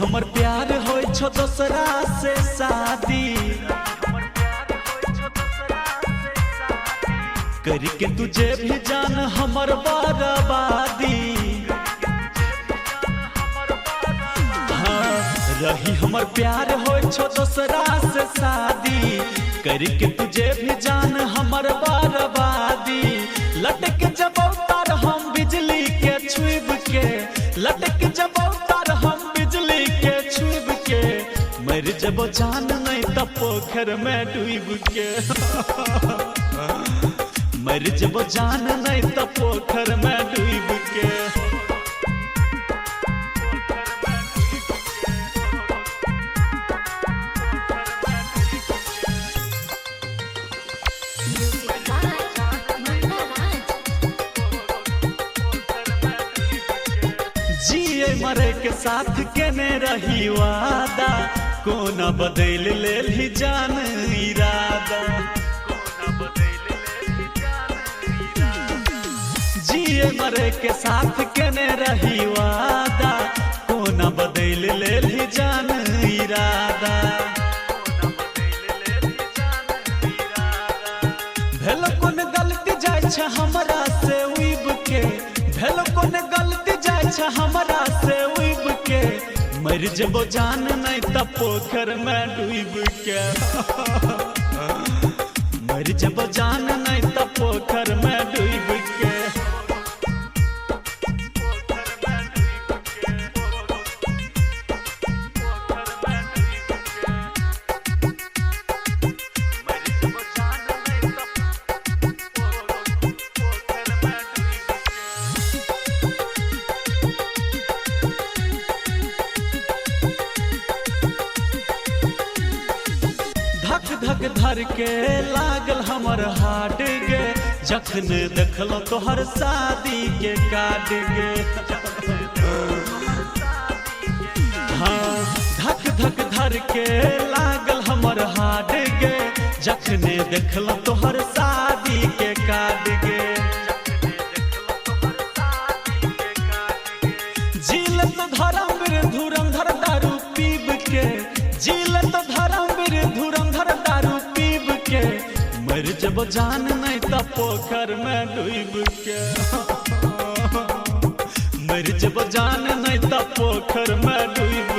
हमर प्यार होय छो दोसरा से शादी करके तुझे भी जान हमर बर्बादी। हाँ, रही हमर प्यार होय छो दोसरा से शादी करके तुझे भी जान हमर बर्बादी। लटक जब उतार हम बिजली के छुब के, लटक जब उतार हम बिजली के छुब के, मर जब जान नहीं तब पोखर में डूब के। मर जब जान नहीं तब पोखर में डूब के। जिए मरे के साथ केने रही वादा, कोना बदल ले ही जान इरादा। जिए मरे के साथ केने रही वादा, कोना बदल ले ही जान इरादा। भेल कोन गलती जाय छ हमरा से उब के, भेल कोन गलती जाय छ हमरा से उब के, मर जब जान नहीं तब पोखर में डूब के। मर जब जान नहीं तब पोखर में डूब के। धक धक धर के लागल हमर हाट गे, जखन देखलो तोहर शादी के कार्ड गे। हाँ, धक धक धर के लागल हमर हाट गे, जखन देखलो तोहर शादी के कार्ड गे। जिलत धर्मवीर धुरंधर दारू पीब के, जिलत धर्मवीर धुरंधर दारू पीब के, मर जब जान नहीं तब पोखर में डूब के। मर जब जान नहीं तब पोखर में डूब